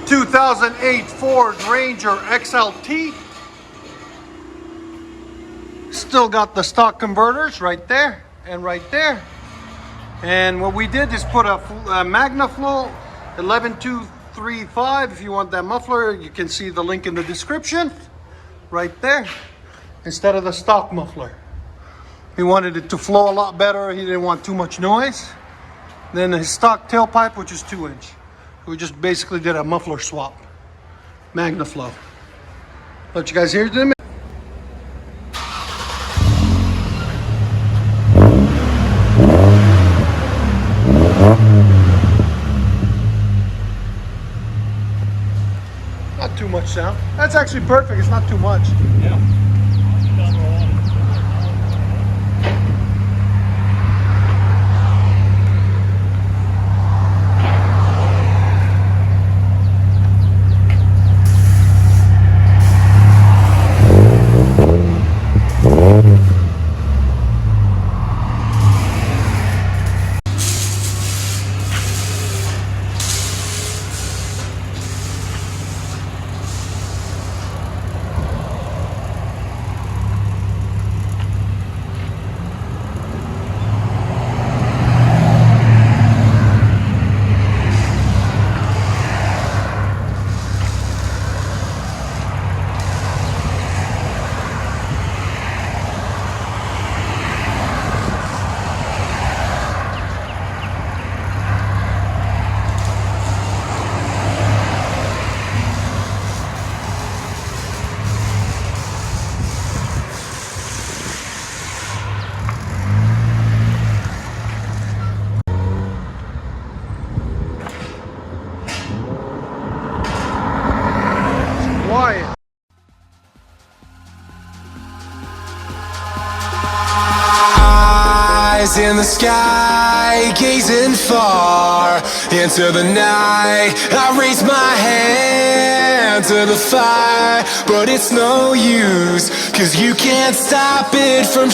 2008 Ford Ranger XLT. Still got the stock converters right there and right there. And what we did is put a MAGNAFLOW 11235. If you want that muffler, you can see the link in the description right there, instead of the stock muffler. He wanted it to flow a lot better. He didn't want too much noise. Then his stock tailpipe, which is 2-inch. We just basically did a muffler swap. MAGNAFLOW. Let you guys hear it in a minute. Not too much sound. That's actually perfect. It's not too much. Yeah. Quiet. Eyes in the sky, gazing far into the night. I raise my hand to the fire, but it's no use, 'cause you can't stop it from